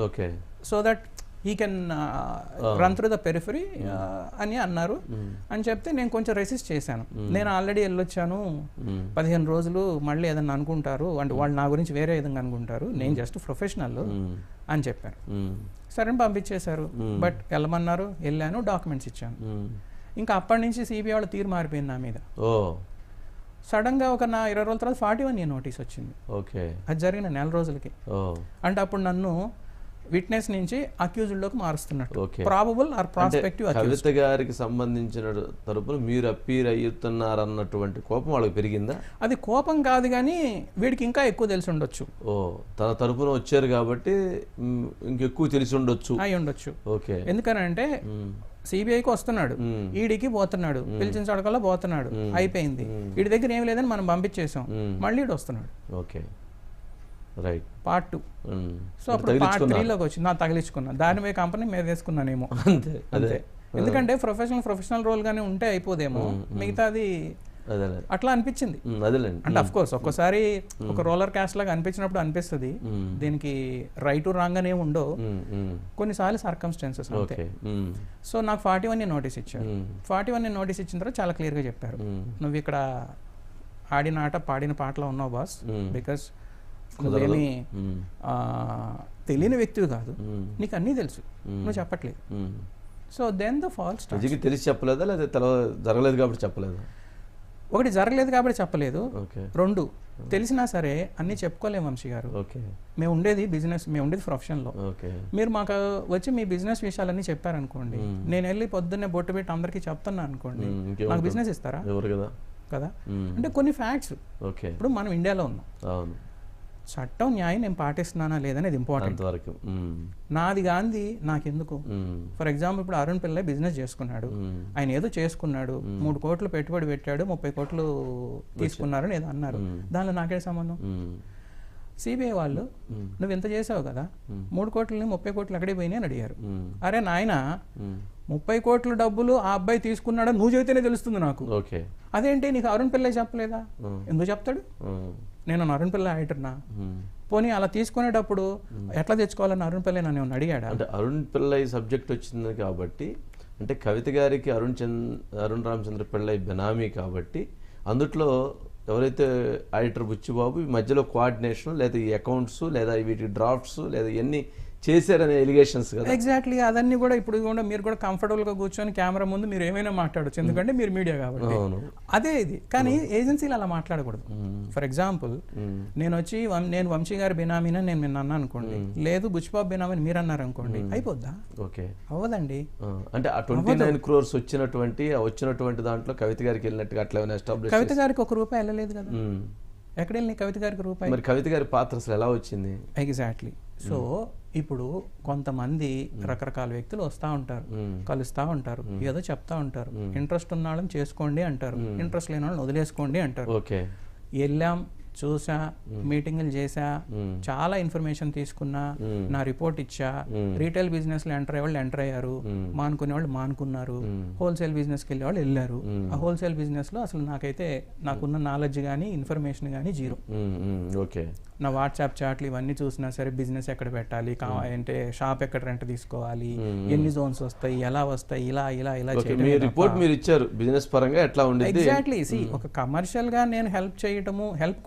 Okay. So that he can run through the periphery అని అన్నారు. అని చెప్తే నేను కొంచెం రెసిస్ట్ చేశాను. నేను ఆల్రెడీ వెళ్ళొచ్చాను, 15 రోజులు మళ్ళీ ఏదన్నా అనుకుంటారు అంటే వాళ్ళు నా గురించి వేరే విధంగా అనుకుంటారు, నేను జస్ట్ ప్రొఫెషనల్ అని చెప్పాను. సరే పంపించేశారు. బట్ వెళ్ళమన్నారు, వెళ్ళాను, డాక్యుమెంట్స్ ఇచ్చాను. ఇంకా అప్పటి నుంచి సిబిఐ వాళ్ళ తీరు మారిపోయింది నా మీద. సడన్గా ఒక 20 రోజుల తర్వాత 41A నోటీస్ వచ్చింది. అది జరిగిన 4 రోజులకి. అంటే అప్పుడు నన్ను విట్నెస్ నుంచి అక్యూజ్డ్ లోకి మారుస్తున్నట్టు. Probable or prospective accused. Kavitha గారికి సంబంధించిన తరపున మీరు అప్పీర్ అయ్యుతున్నారన్నటువంటి కోపం వాళ్ళకి పెరిగిందా? అది కోపం కాదు కానీ వీడికి ఇంకా ఎక్కువ తెలిసి ఉండొచ్చు. తన తరపున వచ్చారు కాబట్టి ఇంకెక్కువ తెలిసి ఉండొచ్చు, అయి ఉండొచ్చు. ఓకే. ఎందుకనంటే సిబిఐకి వస్తున్నాడు, ఈడికి పోతున్నాడు, పిలిచిన చోటకల్లా పోతున్నాడు, అయిపోయింది. వీడి దగ్గర ఏం లేదని మనం పంపించేసాం, మళ్ళీ ఈడు వస్తున్నాడు. Okay, right. పార్ట్ 2. సో అప్పుడు పార్ట్ 3లోకి వచ్చి నా తగిలించుకున్నా, దాని మీద కంపెనీ మీద వేసుకున్నానేమో. అంతే. ఎందుకంటే ప్రొఫెషనల్ రోల్ గానే ఉంటే అయిపోదేమో, మిగతాది అట్లా అనిపించింది. అంటే అఫ్ కోర్స్ ఒక్కోసారి ఒక రోలర్ క్యాస్ట్ లాగా అనిపించినప్పుడు అనిపిస్తుంది, దీనికి రైట్ రాంగ్ అనే ఉండవు, కొన్నిసార్లు సర్కమ్స్టాన్సెస్ అంతే. సో నాకు 41A నోటీస్ ఇచ్చారు. 41A నోటీస్ ఇచ్చిన తర్వాత చాలా క్లియర్గా చెప్పారు, నువ్వు ఇక్కడ ఆడిన ఆట పాడిన పాటలో ఉన్నావు బాస్, బికాస్ నువ్వేమీ తెలియని వ్యక్తివి కాదు, నీకు అన్నీ తెలుసు, నువ్వు చెప్పట్లేదు. So then the fall starts. తెలిసి చెప్పలేదా లేదా జరగలేదు కాబట్టి చెప్పలేదు? ఒకటి జరగలేదు కాబట్టి చెప్పలేదు, 2 తెలిసినా సరే అన్నీ చెప్పుకోలేము వంశీ గారు. మేము ఉండేది బిజినెస్, మేము ఉండేది ప్రొఫెషన్లో. మీరు మాకు వచ్చి మీ బిజినెస్ విషయాలన్నీ చెప్పారనుకోండి, నేను వెళ్ళి పొద్దున్నే బొట్టు పెట్టి అందరికీ చెప్తున్నా అనుకోండి, నాకు బిజినెస్ ఇస్తారా? కదా. అంటే కొన్ని ఫ్యాక్ట్స్. ఇప్పుడు మనం ఇండియాలో ఉన్నాం, చట్టం న్యాయం నేను పాటిస్తున్నానా లేదనేది ఇంపార్టెంట్ వరకు. నాది గాంధీ నాకెందుకు? ఫర్ ఎగ్జాంపుల్ ఇప్పుడు అరుణ్ పిల్లై బిజినెస్ చేసుకున్నాడు, ఆయన ఏదో చేసుకున్నాడు, 3 కోట్లు పెట్టుబడి పెట్టాడు, 30 కోట్లు తీసుకున్నారని ఏదో అన్నారు, దానిలో నాకే సంబంధం? సిబిఐ వాళ్ళు నువ్వు ఎంత చేసావు కదా, 3 కోట్లని 30 కోట్లు అక్కడే పోయినాయి అని అడిగారు. అరే నాయన, 30 కోట్ల డబ్బులు ఆ అబ్బాయి తీసుకున్నాడని నువ్వు చెబితేనే తెలుస్తుంది నాకు. అదేంటి నీకు అరుణ్ పిల్లై చెప్పలేదా? ఎందుకు చెప్తాడు? నేను అరుణ్ పిల్లై ఆడిటర్నా? పోనీ అలా తీసుకునేటప్పుడు ఎట్లా తెచ్చుకోవాలని అరుణ్ పిల్లై నన్ను అడిగాడా? అంటే అరుణ్ పిల్లై సబ్జెక్ట్ వచ్చింది కాబట్టి, అంటే కవిత గారికి అరుణ్ రామచంద్ర పిల్లై బెనామీ కాబట్టి, అందుట్లో ఎవరైతే ఆడిటర్ బుచ్చిబాబు ఈ మధ్యలో కోఆర్డినేషన్ లేదా ఈ అకౌంట్స్ లేదా వీటి డ్రాఫ్ట్స్ లేదా ఇవన్నీ చేశారనే ఎలిగేషన్స్ కదా. ఎగ్జాక్ట్లీ, అవన్నీ కూడా ఇప్పుడు కూడా మీరు కూడా కంఫర్టబుల్గా కూర్చొని కెమెరా ముందు మీరు ఏమైనా మాట్లాడచ్చు, ఎందుకంటే మీరు మీడియా కాబట్టి. అదే ఇది. కానీ ఏజెన్సీలు అలా మాట్లాడకూడదు. ఫర్ ఎగ్జాంపుల్ నేను వచ్చి నేను వంశీ గారి బినామీని నేను అన్నాను అనుకోండి, లేదు బుచ్చిబాబు బినామీని మీరు అన్నారు అనుకోండి, అయిపోద్దా? అవ్వదండి. అంటే ఆ 29 crores వచ్చినటువంటి దాంట్లో కవిత గారికి వెళ్ళినట్టుగా అట్లా ఎస్టాబ్లిష్. కవిత గారికి ₹1 వెళ్ళలేదు కదా, ఎక్కడ వెళ్ళినాయి కవిత గారికి రూపాయి? మరి కవిత గారి పాత్ర అసలు ఎలా వచ్చింది? ఎగ్జాక్ట్లీ. సో ఇప్పుడు కొంతమంది రకరకాల వ్యక్తులు వస్తూ ఉంటారు, కలుస్తూ ఉంటారు, ఏదో చెప్తా ఉంటారు, ఇంట్రెస్ట్ ఉన్న వాళ్ళని చేసుకోండి అంటారు, ఇంట్రెస్ట్ లేని వాళ్ళని వదిలేసుకోండి అంటారు. వెళ్ళాం, చూసా, మీటింగులు చేసా, చాలా ఇన్ఫర్మేషన్ తీసుకున్నా, నా రిపోర్ట్ ఇచ్చా, రీటైల్ బిజినెస్ లో ఎంటర్ అయ్యే వాళ్ళు ఎంటర్ అయ్యారు, మానుకునే వాళ్ళు మానుకున్నారు, హోల్సేల్ బిజినెస్ కి వెళ్ళే వాళ్ళు వెళ్ళారు. ఆ హోల్సేల్ బిజినెస్ లో అసలు నాకున్న నాలెడ్జ్ కానీ ఇన్ఫర్మేషన్ కానీ జీరో. నా వాట్సాప్ చాట్లు ఇవన్నీ చూసినా సరే బిజినెస్ ఎక్కడ పెట్టాలి, అంటే షాప్ ఎక్కడ రెంట్ తీసుకోవాలి, ఎన్ని జోన్స్ వస్తాయి, ఎలా వస్తాయి, ఇలా ఇలా ఇలా రిపోర్ట్ మీరు ఇచ్చారు బిజినెస్ పరంగా ఎట్లా ఉండేది. ఎగ్జాక్ట్లీ. ఒక కమర్షియల్ గా నేను హెల్ప్ చేయటము, హెల్ప్